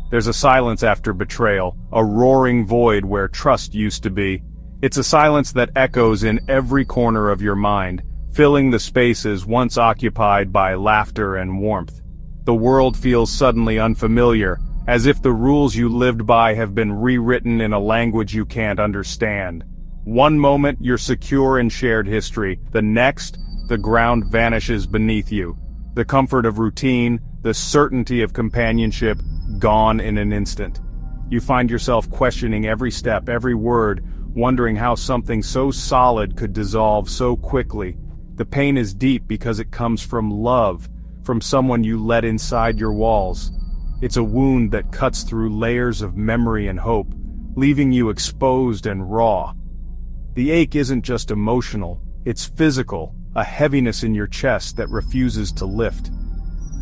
There's a silence after betrayal, a roaring void where trust used to be. It's a silence that echoes in every corner of your mind, filling the spaces once occupied by laughter and warmth. The world feels suddenly unfamiliar, as if the rules you lived by have been rewritten in a language you can't understand. One moment you're secure in shared history, the next, the ground vanishes beneath you. The comfort of routine, the certainty of companionship, gone in an instant. You find yourself questioning every step, every word, wondering how something so solid could dissolve so quickly. The pain is deep because it comes from love, from someone you let inside your walls. It's a wound that cuts through layers of memory and hope, leaving you exposed and raw. The ache isn't just emotional, it's physical, a heaviness in your chest that refuses to lift.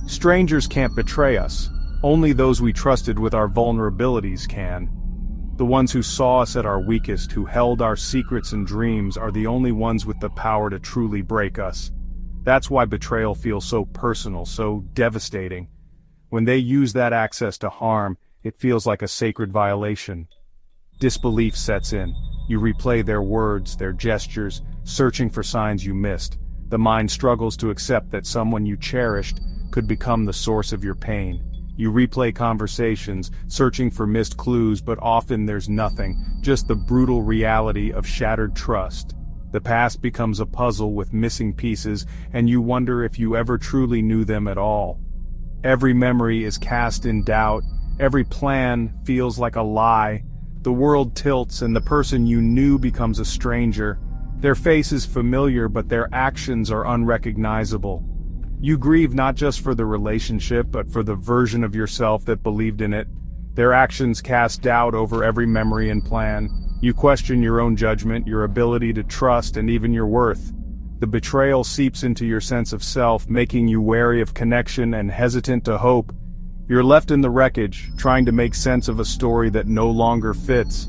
Strangers can't betray us. Only those we trusted with our vulnerabilities can. The ones who saw us at our weakest, who held our secrets and dreams, are the only ones with the power to truly break us. That's why betrayal feels so personal, so devastating. When they use that access to harm, it feels like a sacred violation. Disbelief sets in. You replay their words, their gestures, searching for signs you missed. The mind struggles to accept that someone you cherished could become the source of your pain. You replay conversations, searching for missed clues, but often there's nothing, just the brutal reality of shattered trust. The past becomes a puzzle with missing pieces, and you wonder if you ever truly knew them at all. Every memory is cast in doubt, every plan feels like a lie. The world tilts and the person you knew becomes a stranger. Their face is familiar, but their actions are unrecognizable. You grieve not just for the relationship, but for the version of yourself that believed in it. Their actions cast doubt over every memory and plan. You question your own judgment, your ability to trust, and even your worth. The betrayal seeps into your sense of self, making you wary of connection and hesitant to hope. You're left in the wreckage, trying to make sense of a story that no longer fits.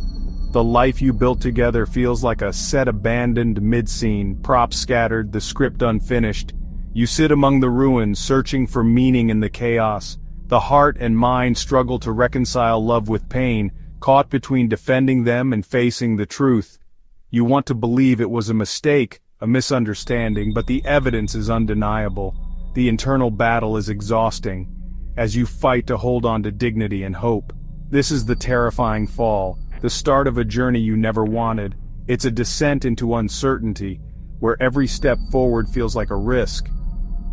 The life you built together feels like a set abandoned mid-scene, props scattered, the script unfinished. You sit among the ruins, searching for meaning in the chaos. The heart and mind struggle to reconcile love with pain, caught between defending them and facing the truth. You want to believe it was a mistake, a misunderstanding, but the evidence is undeniable. The internal battle is exhausting, as you fight to hold on to dignity and hope. This is the terrifying fall, the start of a journey you never wanted. It's a descent into uncertainty, where every step forward feels like a risk.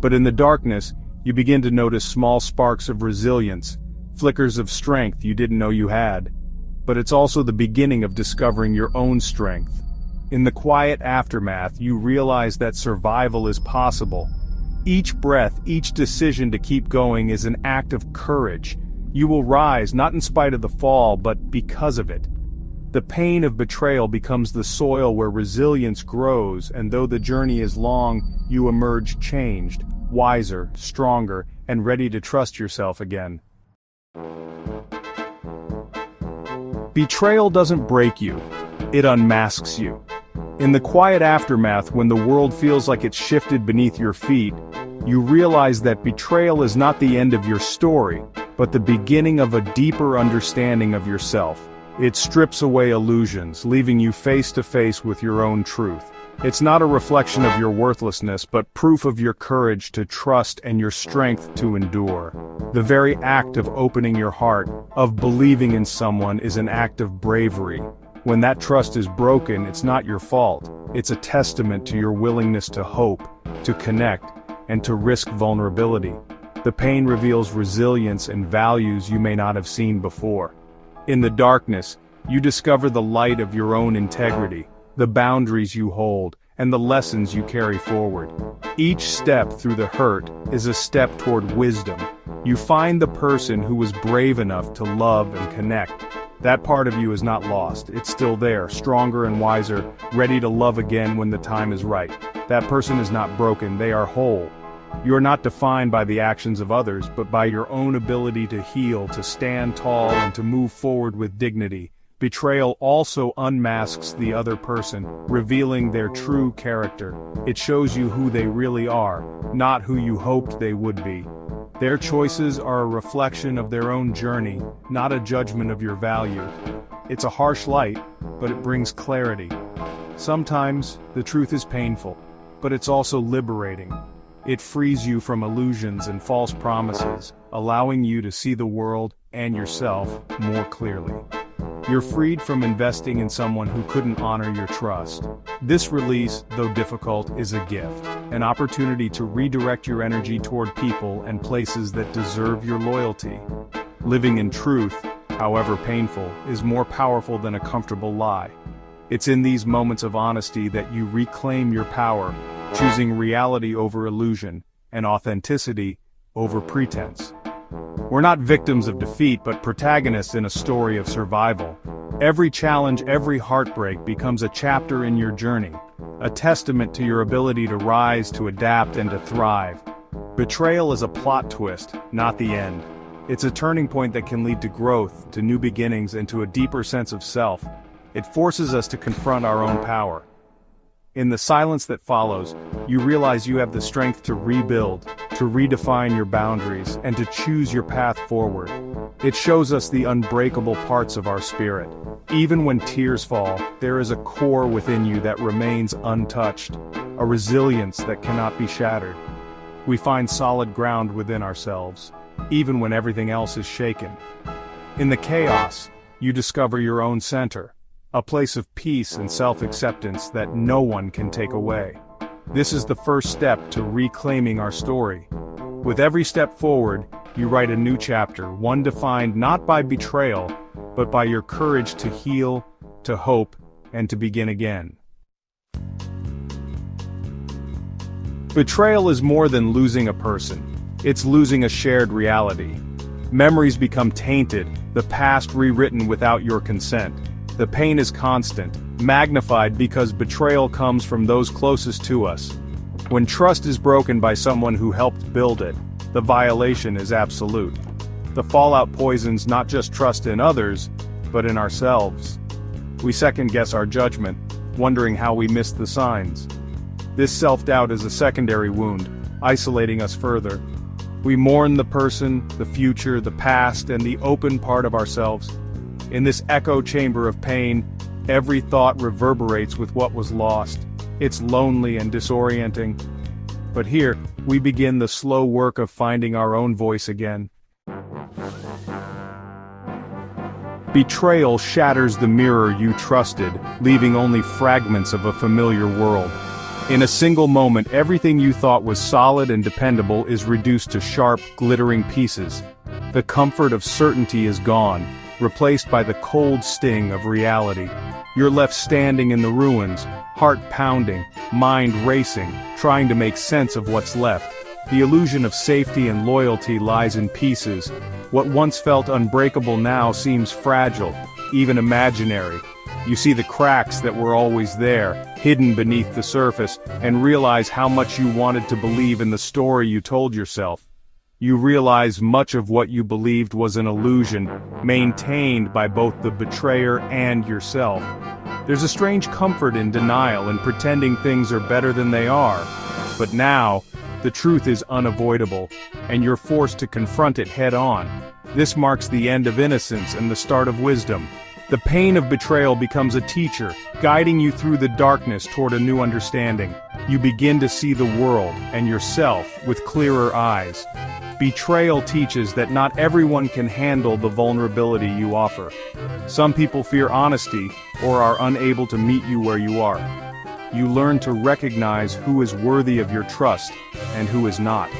But in the darkness, you begin to notice small sparks of resilience, flickers of strength you didn't know you had. But it's also the beginning of discovering your own strength. In the quiet aftermath, you realize that survival is possible. Each breath, each decision to keep going is an act of courage. You will rise, not in spite of the fall, but because of it. The pain of betrayal becomes the soil where resilience grows, and though the journey is long, you emerge changed, wiser, stronger, and ready to trust yourself again. Betrayal doesn't break you, it unmasks you. In the quiet aftermath, when the world feels like it's shifted beneath your feet, you realize that betrayal is not the end of your story, but the beginning of a deeper understanding of yourself. It strips away illusions, leaving you face to face with your own truth. It's not a reflection of your worthlessness, but proof of your courage to trust and your strength to endure. The very act of opening your heart, of believing in someone, is an act of bravery. When that trust is broken, it's not your fault. It's a testament to your willingness to hope, to connect, and to risk vulnerability. The pain reveals resilience and values you may not have seen before. In the darkness, you discover the light of your own integrity, the boundaries you hold, and the lessons you carry forward. Each step through the hurt is a step toward wisdom. You find the person who was brave enough to love and connect. That part of you is not lost. It's still there, stronger and wiser, ready to love again when the time is right. That person is not broken, they are whole. You are not defined by the actions of others, but by your own ability to heal, to stand tall, and to move forward with dignity. Betrayal also unmasks the other person, revealing their true character. It shows you who they really are, not who you hoped they would be. Their choices are a reflection of their own journey, not a judgment of your value. It's a harsh light, but it brings clarity. Sometimes, the truth is painful, but it's also liberating. It frees you from illusions and false promises, allowing you to see the world and yourself more clearly. You're freed from investing in someone who couldn't honor your trust. This release, though difficult, is a gift, an opportunity to redirect your energy toward people and places that deserve your loyalty. Living in truth, however painful, is more powerful than a comfortable lie. It's in these moments of honesty that you reclaim your power, choosing reality over illusion, and authenticity over pretense. We're not victims of defeat, but protagonists in a story of survival. Every challenge, every heartbreak becomes a chapter in your journey, a testament to your ability to rise, to adapt, and to thrive. Betrayal is a plot twist, not the end. It's a turning point that can lead to growth, to new beginnings, and to a deeper sense of self. It forces us to confront our own power. In the silence that follows, you realize you have the strength to rebuild, to redefine your boundaries, and to choose your path forward. It shows us the unbreakable parts of our spirit. Even when tears fall, there is a core within you that remains untouched, a resilience that cannot be shattered. We find solid ground within ourselves, even when everything else is shaken. In the chaos, you discover your own center, a place of peace and self-acceptance that no one can take away. This is the first step to reclaiming our story. With every step forward, you write a new chapter, one defined not by betrayal, but by your courage to heal, to hope, and to begin again. Betrayal is more than losing a person. It's losing a shared reality. Memories become tainted, the past rewritten without your consent. The pain is constant, magnified because betrayal comes from those closest to us. When trust is broken by someone who helped build it, the violation is absolute. The fallout poisons not just trust in others, but in ourselves. We second-guess our judgment, wondering how we missed the signs. This self-doubt is a secondary wound, isolating us further. We mourn the person, the future, the past, and the open part of ourselves. In this echo chamber of pain, every thought reverberates with what was lost. It's lonely and disorienting. But here, we begin the slow work of finding our own voice again. Betrayal shatters the mirror you trusted, leaving only fragments of a familiar world. In a single moment, everything you thought was solid and dependable is reduced to sharp, glittering pieces. The comfort of certainty is gone, replaced by the cold sting of reality. You're left standing in the ruins, heart pounding, mind racing, trying to make sense of what's left. The illusion of safety and loyalty lies in pieces. What once felt unbreakable now seems fragile, even imaginary. You see the cracks that were always there, hidden beneath the surface, and realize how much you wanted to believe in the story you told yourself. You realize much of what you believed was an illusion, maintained by both the betrayer and yourself. There's a strange comfort in denial and pretending things are better than they are. But now, the truth is unavoidable, and you're forced to confront it head-on. This marks the end of innocence and the start of wisdom. The pain of betrayal becomes a teacher, guiding you through the darkness toward a new understanding. You begin to see the world and yourself with clearer eyes. Betrayal teaches that not everyone can handle the vulnerability you offer. Some people fear honesty or are unable to meet you where you are. You learn to recognize who is worthy of your trust and who is not.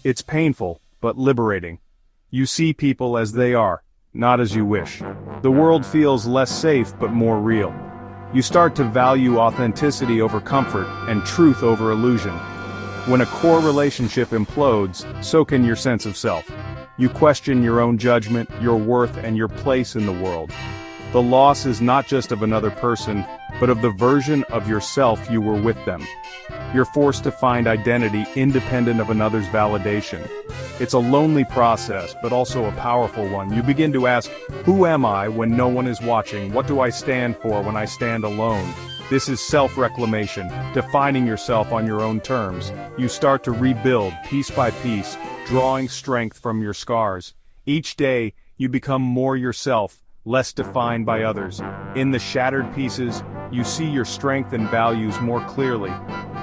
It's painful, but liberating. You see people as they are, not as you wish. The world feels less safe but more real. You start to value authenticity over comfort and truth over illusion. When a core relationship implodes, so can your sense of self. You question your own judgment, your worth, and your place in the world. The loss is not just of another person, but of the version of yourself you were with them. You're forced to find identity independent of another's validation. It's a lonely process, but also a powerful one. You begin to ask, who am I when no one is watching? What do I stand for when I stand alone? This is self-reclamation, defining yourself on your own terms. You start to rebuild, piece by piece, drawing strength from your scars. Each day, you become more yourself, less defined by others. In the shattered pieces, you see your strength and values more clearly.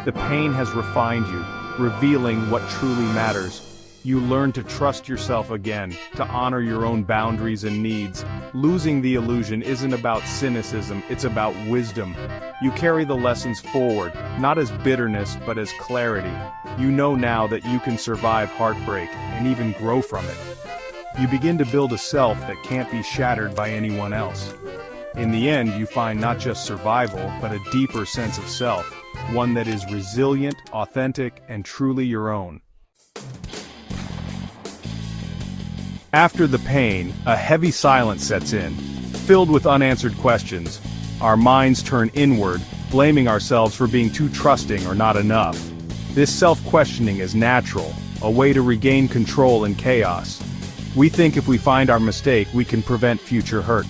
The pain has refined you, revealing what truly matters. You learn to trust yourself again, to honor your own boundaries and needs. Losing the illusion isn't about cynicism, it's about wisdom. You carry the lessons forward, not as bitterness but as clarity. You know now that you can survive heartbreak, and even grow from it. You begin to build a self that can't be shattered by anyone else. In the end, you find not just survival, but a deeper sense of self, one that is resilient, authentic, and truly your own. After the pain, a heavy silence sets in, filled with unanswered questions. Our minds turn inward, blaming ourselves for being too trusting or not enough. This self-questioning is natural, a way to regain control in chaos. We think if we find our mistake, we can prevent future hurt.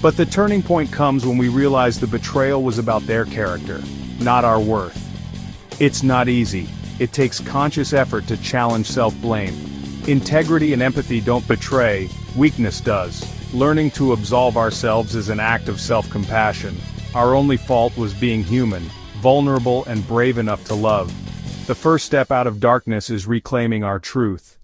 But the turning point comes when we realize the betrayal was about their character, not our worth. It's not easy. It takes conscious effort to challenge self-blame. Integrity and empathy don't betray, weakness does. Learning to absolve ourselves is an act of self-compassion. Our only fault was being human, vulnerable and brave enough to love. The first step out of darkness is reclaiming our truth.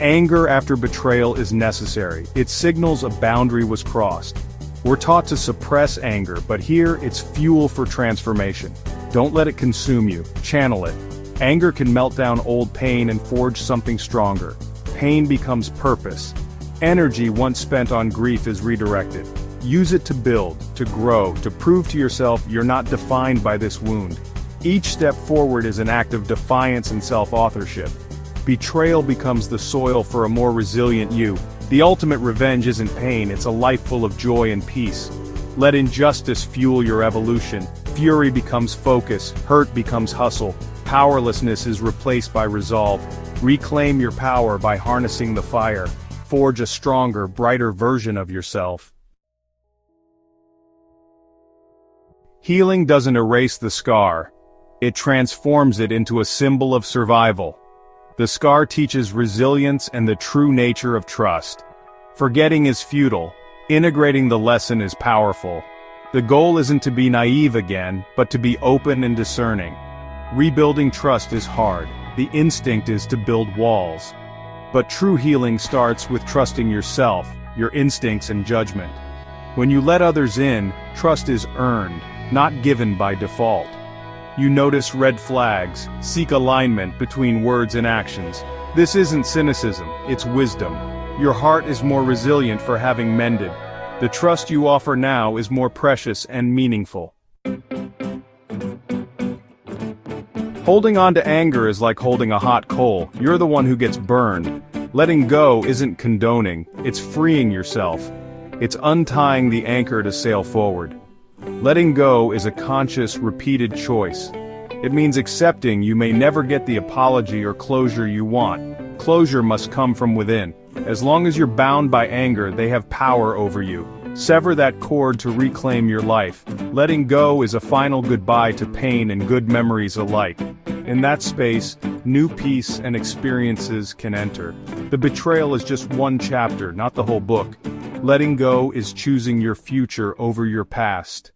Anger after betrayal is necessary. It signals a boundary was crossed. We're taught to suppress anger, but here it's fuel for transformation. Don't let it consume you, channel it. Anger can melt down old pain and forge something stronger. Pain becomes purpose. Energy once spent on grief is redirected. Use it to build, to grow, to prove to yourself you're not defined by this wound. Each step forward is an act of defiance and self-authorship. Betrayal becomes the soil for a more resilient you. The ultimate revenge isn't pain, it's a life full of joy and peace. Let injustice fuel your evolution. Fury becomes focus, hurt becomes hustle. Powerlessness is replaced by resolve. Reclaim your power by harnessing the fire. Forge a stronger, brighter version of yourself. Healing doesn't erase the scar. It transforms it into a symbol of survival. The scar teaches resilience and the true nature of trust. Forgetting is futile. Integrating the lesson is powerful. The goal isn't to be naive again, but to be open and discerning. Rebuilding trust is hard. The instinct is to build walls. But true healing starts with trusting yourself, your instincts and judgment. When you let others in, trust is earned, not given by default. You notice red flags, seek alignment between words and actions. This isn't cynicism, it's wisdom. Your heart is more resilient for having mended. The trust you offer now is more precious and meaningful. Holding on to anger is like holding a hot coal. You're the one who gets burned. Letting go isn't condoning, it's freeing yourself. It's untying the anchor to sail forward. Letting go is a conscious, repeated choice. It means accepting you may never get the apology or closure you want. Closure must come from within. As long as you're bound by anger, they have power over you. Sever that cord to reclaim your life. Letting go is a final goodbye to pain and good memories alike. In that space, new peace and experiences can enter. The betrayal is just one chapter, not the whole book. Letting go is choosing your future over your past.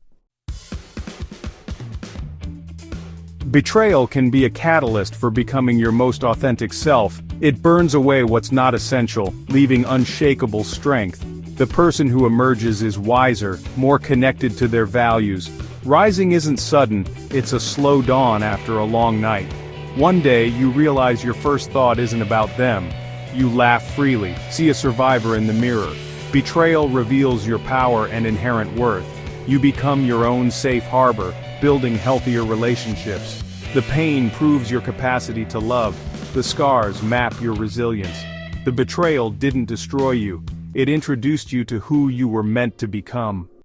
Betrayal can be a catalyst for becoming your most authentic self. It burns away what's not essential, leaving unshakable strength. The person who emerges is wiser, more connected to their values. Rising isn't sudden, it's a slow dawn after a long night. One day, you realize your first thought isn't about them. You laugh freely, see a survivor in the mirror. Betrayal reveals your power and inherent worth. You become your own safe harbor, building healthier relationships. The pain proves your capacity to love. The scars map your resilience. The betrayal didn't destroy you. It introduced you to who you were meant to become.